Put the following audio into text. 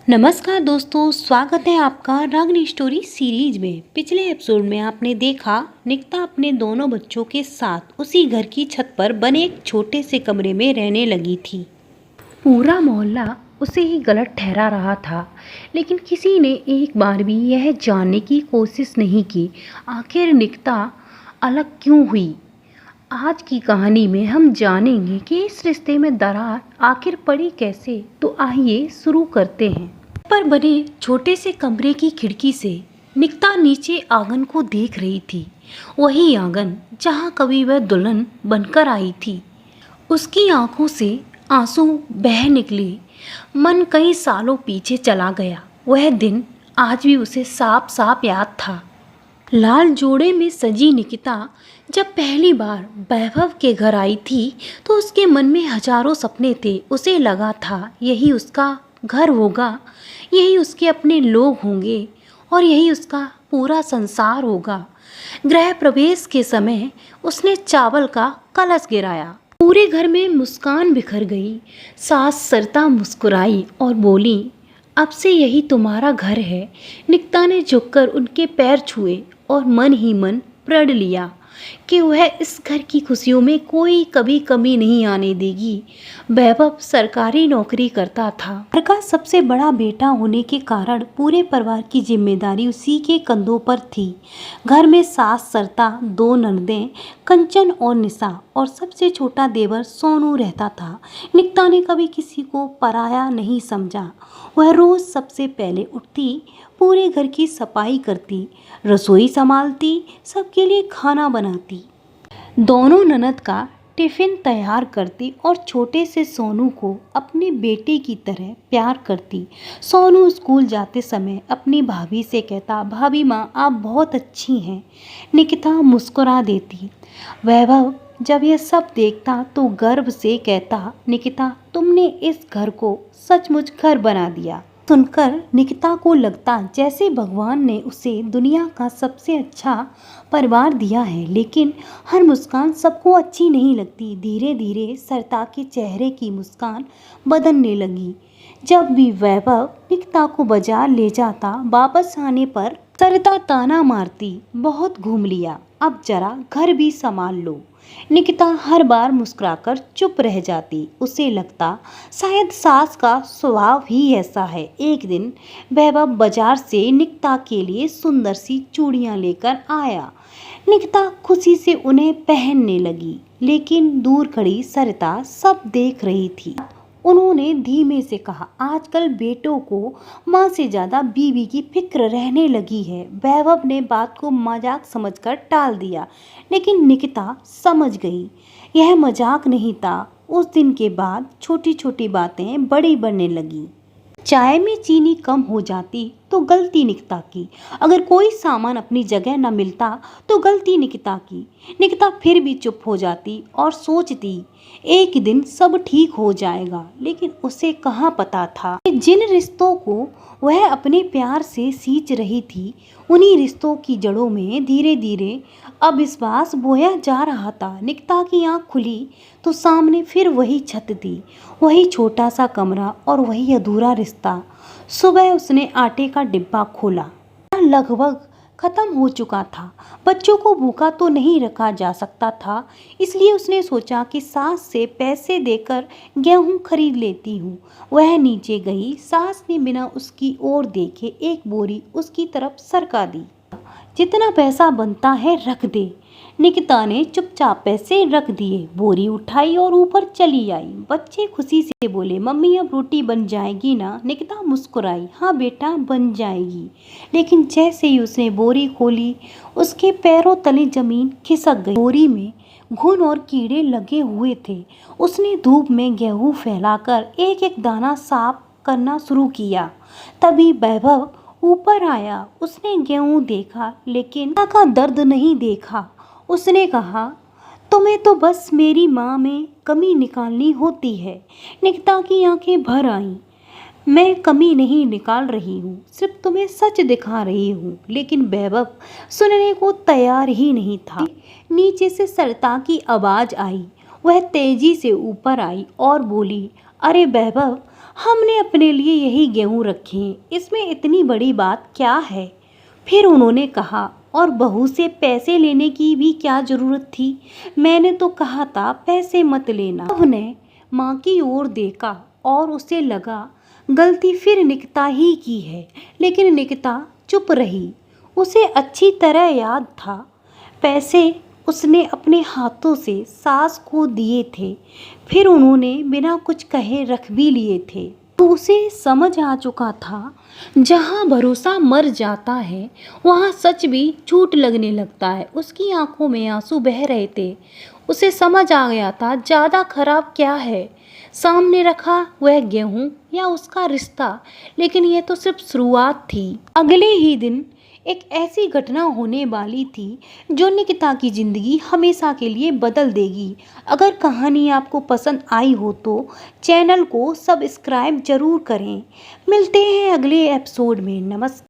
नमस्कार दोस्तों, स्वागत है आपका रागनी स्टोरी सीरीज में। पिछले एपिसोड में आपने देखा निकिता अपने दोनों बच्चों के साथ उसी घर की छत पर बने एक छोटे से कमरे में रहने लगी थी। पूरा मोहल्ला उसे ही गलत ठहरा रहा था, लेकिन किसी ने एक बार भी यह जानने की कोशिश नहीं की आखिर निकिता अलग क्यों हुई। आज की कहानी में हम जानेंगे कि इस रिश्ते में दरार आखिर पड़ी कैसे। तो आइए शुरू करते हैं। पर बने छोटे से कमरे की खिड़की से निकिता नीचे आंगन को देख रही थी। वही आंगन जहां कभी वह दुल्हन बनकर आई थी। उसकी आंखों से आंसू बह निकले। मन कई सालों पीछे चला गया। वह दिन आज भी उसे साफ साफ याद था। लाल जोड़े में सजी निकिता जब पहली बार वैभव के घर आई थी तो उसके मन में हजारों सपने थे। उसे लगा था यही उसका घर होगा, यही उसके अपने लोग होंगे और यही उसका पूरा संसार होगा। गृह प्रवेश के समय उसने चावल का कलश गिराया। पूरे घर में मुस्कान बिखर गई। सास सरिता मुस्कुराई और बोली, अब से यही तुम्हारा घर है। निकिता ने झुककर उनके पैर छुए और मन ही मन प्रण लिया कि वह इस घर की खुशियों में कोई कभी कमी नहीं आने देगी। वैभव सरकारी नौकरी करता था। घर का सबसे बड़ा बेटा होने के कारण पूरे परिवार की जिम्मेदारी उसी के कंधों पर थी। घर में सास सरिता, दो ननदें कंचन और निशा और सबसे छोटा देवर सोनू रहता था। निकिता ने कभी किसी को पराया नहीं समझा। वह रोज सबसे पहले उठती, पूरे घर की सफाई करती, रसोई संभालती, सबके लिए खाना बनाती, दोनों ननद का टिफिन तैयार करती और छोटे से सोनू को अपने बेटे की तरह प्यार करती। सोनू स्कूल जाते समय अपनी भाभी से कहता, भाभी माँ आप बहुत अच्छी हैं। निकिता मुस्कुरा देती। वैभव जब यह सब देखता तो गर्व से कहता, निकिता तुमने इस घर को सचमुच घर बना दिया। सुनकर निकिता को लगता जैसे भगवान ने उसे दुनिया का सबसे अच्छा परिवार दिया है। लेकिन हर मुस्कान सबको अच्छी नहीं लगती। धीरे धीरे सरिता के चेहरे की मुस्कान बदलने लगी। जब भी वैभव निकिता को बाजार ले जाता, वापस आने पर सरिता ताना मारती, बहुत घूम लिया, अब जरा घर भी संभाल लो। निकिता हर बार मुस्कुराकर चुप रह जाती। उसे लगता शायद सास का स्वभाव ही ऐसा है। एक दिन वैभव बाजार से निकिता के लिए सुंदर सी चूड़ियां लेकर आया। निकिता खुशी से उन्हें पहनने लगी, लेकिन दूर खड़ी सरिता सब देख रही थी। उन्होंने धीमे से कहा, आजकल बेटों को माँ से ज़्यादा बीवी की फिक्र रहने लगी है। वैभव ने बात को मजाक समझकर टाल दिया, लेकिन निकिता समझ गई यह मजाक नहीं था। उस दिन के बाद छोटी छोटी बातें बड़ी बनने लगी। चाय में चीनी कम हो जाती तो गलती निकिता की। अगर कोई सामान अपनी जगह न मिलता तो गलती निकिता की। निकिता फिर भी चुप हो जाती और सोचती एक दिन सब ठीक हो जाएगा। लेकिन उसे कहाँ पता था कि जिन रिश्तों को वह अपने प्यार से सींच रही थी, उन्हीं रिश्तों की जड़ों में धीरे धीरे अविश्वास बोया जा रहा था। निकिता की आंख खुली तो सामने फिर वही छत थी, वही छोटा सा कमरा और वही अधूरा रिश्ता। सुबह उसने आटे का डिब्बा खोला। लगभग खत्म हो चुका था। बच्चों को भूखा तो नहीं रखा जा सकता था, इसलिए उसने सोचा कि सास से पैसे देकर गेहूं खरीद लेती हूँ। वह नीचे गई। सास ने बिना उसकी ओर देखे एक बोरी उसकी तरफ सरका दी। जितना पैसा बनता है रख दे। निकिता ने चुपचाप पैसे रख दिए, बोरी उठाई और ऊपर चली आई। बच्चे खुशी से बोले, मम्मी अब रोटी बन जाएगी ना? निकिता मुस्कुराई, हाँ बेटा बन जाएगी। लेकिन जैसे ही उसने बोरी खोली, उसके पैरों तले जमीन खिसक गई। बोरी में घुन और कीड़े लगे हुए थे। उसने धूप में गेहूं फैलाकर एक एक दाना साफ करना शुरू किया। तभी वैभव ऊपर आया। उसने गेहूं देखा, लेकिन का दर्द नहीं देखा। उसने कहा, तुम्हें तो बस मेरी माँ में कमी निकालनी होती है। निकिता की आंखें भर आईं। मैं कमी नहीं निकाल रही हूँ, सिर्फ तुम्हें सच दिखा रही हूँ। लेकिन वैभव सुनने को तैयार ही नहीं था। नीचे से सरिता की आवाज़ आई। वह तेजी से ऊपर आई और बोली, अरे वैभव, हमने अपने लिए यही गेहूं रखे हैं, इसमें इतनी बड़ी बात क्या है। फिर उन्होंने कहा, और बहू से पैसे लेने की भी क्या जरूरत थी, मैंने तो कहा था पैसे मत लेना। लव ने माँ की ओर देखा और उसे लगा गलती फिर निकिता ही की है, लेकिन निकिता चुप रही। उसे अच्छी तरह याद था पैसे उसने अपने हाथों से सास को दिए थे, फिर उन्होंने बिना कुछ कहे रख भी लिए थे। तो उसे समझ आ चुका था, जहाँ भरोसा मर जाता है वहाँ सच भी झूठ लगने लगता है। उसकी आंखों में आंसू बह रहे थे। उसे समझ आ गया था ज़्यादा खराब क्या है, सामने रखा वह गेहूं या उसका रिश्ता। लेकिन यह तो सिर्फ शुरुआत थी। अगले ही दिन एक ऐसी घटना होने वाली थी जो निकिता की जिंदगी हमेशा के लिए बदल देगी। अगर कहानी आपको पसंद आई हो तो चैनल को सब्सक्राइब जरूर करें। मिलते हैं अगले एपिसोड में। नमस्कार।